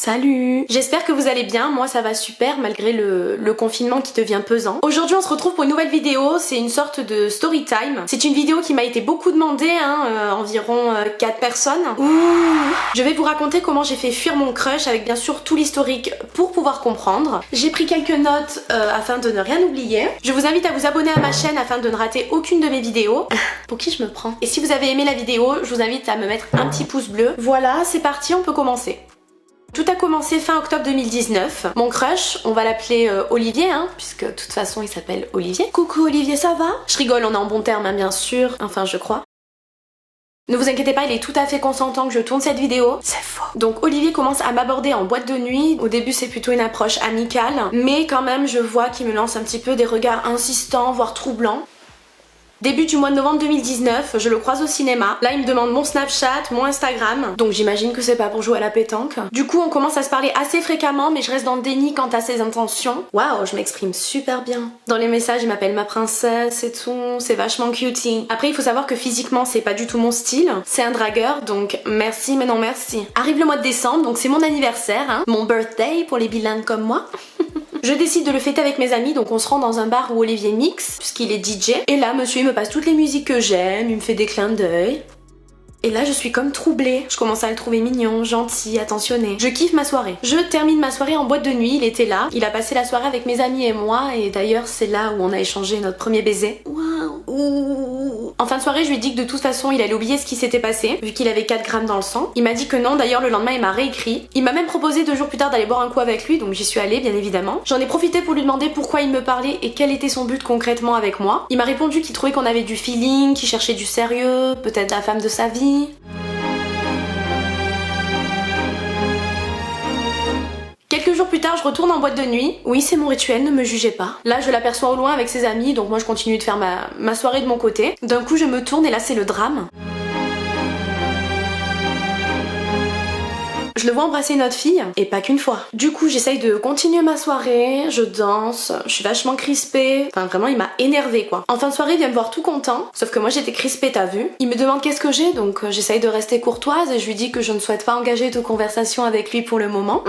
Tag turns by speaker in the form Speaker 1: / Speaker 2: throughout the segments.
Speaker 1: Salut! J'espère que vous allez bien, moi ça va super malgré le confinement qui devient pesant. Aujourd'hui on se retrouve pour une nouvelle vidéo, c'est une sorte de story time. C'est une vidéo qui m'a été beaucoup demandée, environ 4 personnes. Ouh. Je vais vous raconter comment j'ai fait fuir mon crush avec bien sûr tout l'historique pour pouvoir comprendre. J'ai pris quelques notes afin de ne rien oublier. Je vous invite à vous abonner à ma chaîne afin de ne rater aucune de mes vidéos. Pour qui je me prends? Et si vous avez aimé la vidéo, je vous invite à me mettre un petit pouce bleu. Voilà, c'est parti, on peut commencer. Tout a commencé fin octobre 2019. Mon crush, on va l'appeler Olivier, puisque de toute façon il s'appelle Olivier. Coucou Olivier, ça va? Je rigole, on est en bon terme, bien sûr. Enfin, je crois. Ne vous inquiétez pas, il est tout à fait consentant que je tourne cette vidéo. C'est faux. Donc Olivier commence à m'aborder en boîte de nuit. Au début c'est plutôt une approche amicale, mais quand même je vois qu'il me lance un petit peu des regards insistants, voire troublants. Début du mois de novembre 2019, je le croise au cinéma. Là, il me demande mon Snapchat, mon Instagram. Donc j'imagine que c'est pas pour jouer à la pétanque. Du coup, on commence à se parler assez fréquemment, mais je reste dans le déni quant à ses intentions. Waouh, je m'exprime super bien. Dans les messages, il m'appelle ma princesse et tout. C'est vachement cutie. Après, il faut savoir que physiquement, c'est pas du tout mon style. C'est un dragueur, donc merci, mais non merci. Arrive le mois de décembre, donc c'est mon anniversaire, mon birthday pour les bilingues comme moi. Je décide de le fêter avec mes amis, donc on se rend dans un bar où Olivier mixe, puisqu'il est DJ. Et là, monsieur, il me passe toutes les musiques que j'aime, il me fait des clins d'œil. Et là, je suis comme troublée. Je commence à le trouver mignon, gentil, attentionné. Je kiffe ma soirée. Je termine ma soirée en boîte de nuit, il était là. Il a passé la soirée avec mes amis et moi, et d'ailleurs, c'est là où on a échangé notre premier baiser. Waouh! En fin de soirée, je lui ai dit que de toute façon, il allait oublier ce qui s'était passé, vu qu'il avait 4 grammes dans le sang. Il m'a dit que non, d'ailleurs, le lendemain, il m'a réécrit. Il m'a même proposé 2 jours plus tard d'aller boire un coup avec lui, donc j'y suis allée, bien évidemment. J'en ai profité pour lui demander pourquoi il me parlait et quel était son but concrètement avec moi. Il m'a répondu qu'il trouvait qu'on avait du feeling, qu'il cherchait du sérieux, peut-être la femme de sa vie. Quelques jours plus tard, je retourne en boîte de nuit. Oui, c'est mon rituel, ne me jugez pas. Là, je l'aperçois au loin avec ses amis, donc moi je continue de faire ma soirée de mon côté. D'un coup, je me tourne et là, c'est le drame. Je le vois embrasser une autre fille, et pas qu'une fois. Du coup, j'essaye de continuer ma soirée, je danse, je suis vachement crispée. Enfin, vraiment, il m'a énervée, quoi. En fin de soirée, il vient me voir tout content, sauf que moi, j'étais crispée, t'as vu. Il me demande qu'est-ce que j'ai, donc j'essaye de rester courtoise, et je lui dis que je ne souhaite pas engager de conversation avec lui pour le moment.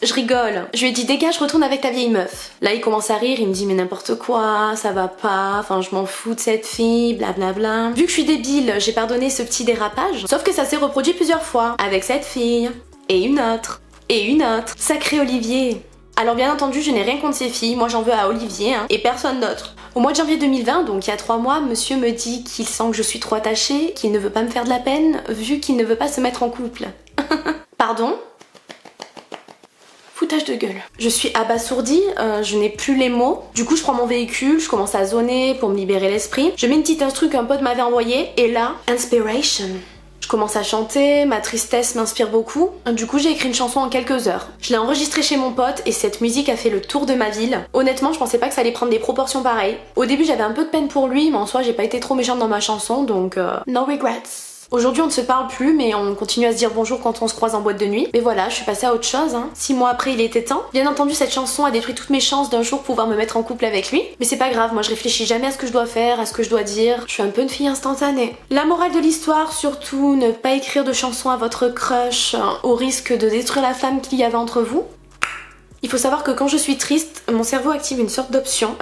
Speaker 1: Je rigole. Je lui ai dit dégage, retourne avec ta vieille meuf. Là il commence à rire, il me dit mais n'importe quoi, ça va pas, enfin je m'en fous de cette fille, blablabla. Vu que je suis débile, j'ai pardonné ce petit dérapage. Sauf que ça s'est reproduit plusieurs fois. Avec cette fille. Et une autre. Et une autre. Sacré Olivier. Alors bien entendu je n'ai rien contre ces filles, moi j'en veux à Olivier et personne d'autre. Au mois de janvier 2020, donc il y a 3 mois, monsieur me dit qu'il sent que je suis trop attachée, qu'il ne veut pas me faire de la peine, vu qu'il ne veut pas se mettre en couple. Pardon ? Foutage de gueule. Je suis abasourdie, je n'ai plus les mots. Du coup je prends mon véhicule, je commence à zoner pour me libérer l'esprit. Je mets une petite instru qu'un pote m'avait envoyé et là, inspiration. Je commence à chanter, ma tristesse m'inspire beaucoup. Du coup j'ai écrit une chanson en quelques heures. Je l'ai enregistrée chez mon pote et cette musique a fait le tour de ma ville. Honnêtement je pensais pas que ça allait prendre des proportions pareilles. Au début j'avais un peu de peine pour lui mais en soi j'ai pas été trop méchante dans ma chanson donc no regrets. Aujourd'hui on ne se parle plus mais on continue à se dire bonjour quand on se croise en boîte de nuit. Mais voilà, je suis passée à autre chose. 6 mois après il était temps. Bien entendu cette chanson a détruit toutes mes chances d'un jour pouvoir me mettre en couple avec lui. Mais c'est pas grave, moi je réfléchis jamais à ce que je dois faire, à ce que je dois dire. Je suis un peu une fille instantanée. La morale de l'histoire surtout, ne pas écrire de chansons à votre crush au risque de détruire la flamme qu'il y avait entre vous. Il faut savoir que quand je suis triste, mon cerveau active une sorte d'option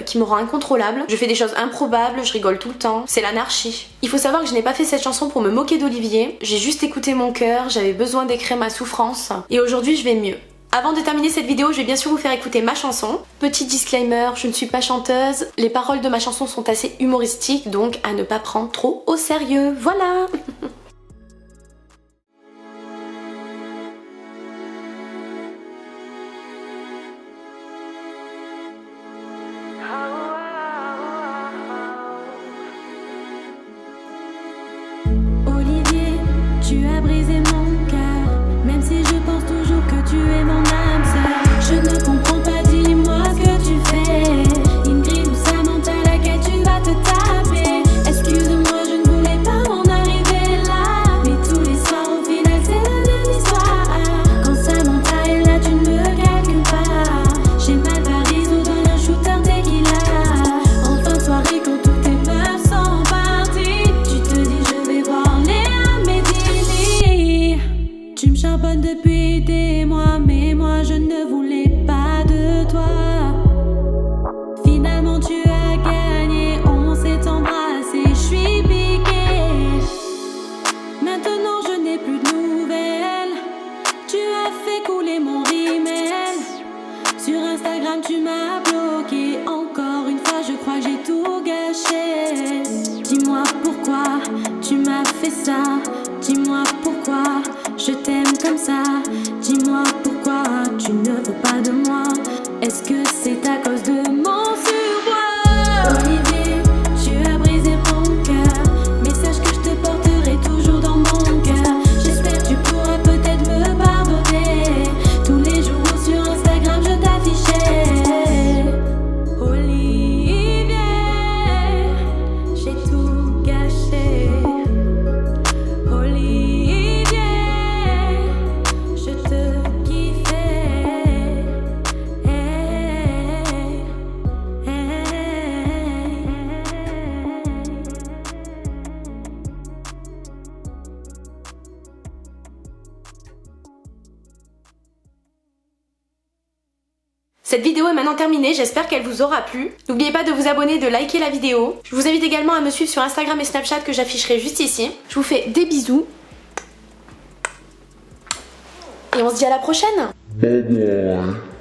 Speaker 1: qui me rend incontrôlable. Je fais des choses improbables, je rigole tout le temps. C'est l'anarchie. Il faut savoir que je n'ai pas fait cette chanson pour me moquer d'Olivier. J'ai juste écouté mon cœur, j'avais besoin d'écrire ma souffrance. Et aujourd'hui, je vais mieux. Avant de terminer cette vidéo, je vais bien sûr vous faire écouter ma chanson. Petit disclaimer, je ne suis pas chanteuse. Les paroles de ma chanson sont assez humoristiques, donc à ne pas prendre trop au sérieux. Voilà.
Speaker 2: Olivier, tu as brisé mon cœur, même si je pense toujours que tu es mon âme sœur. Je ne comprends pas, dis-moi ce que tu fais. Une grille où ça monte à laquelle tu vas te taper. Excuse-moi, je ne voulais pas en arriver là. Mais tous les soirs au final c'est la même histoire. Quand ça monte à elle là, tu ne me calcules pas. J'ai mal Paris ou dans un shooter tequila. En fin de soirée quand toutes tes meufs sont parties, tu te dis je vais voir les Amédini. Tu me charbonnes depuis ça? Dis-moi pourquoi je t'aime comme ça. Dis-moi pourquoi tu ne veux pas de moi. Est-ce que c'est à cause de mon surpoids? Olivier, tu as brisé mon cœur, mais sache que je te porterai toujours dans mon cœur. J'espère que tu pourras peut-être me pardonner. Tous les jours sur Instagram je t'affichais. Olivier, j'ai tout gâché. Olivier, je te kiffais.
Speaker 1: Cette vidéo est maintenant terminée, j'espère qu'elle vous aura plu. N'oubliez pas de vous abonner, de liker la vidéo. Je vous invite également à me suivre sur Instagram et Snapchat que j'afficherai juste ici. Je vous fais des bisous. Et on se dit à la prochaine.
Speaker 3: Bye bye.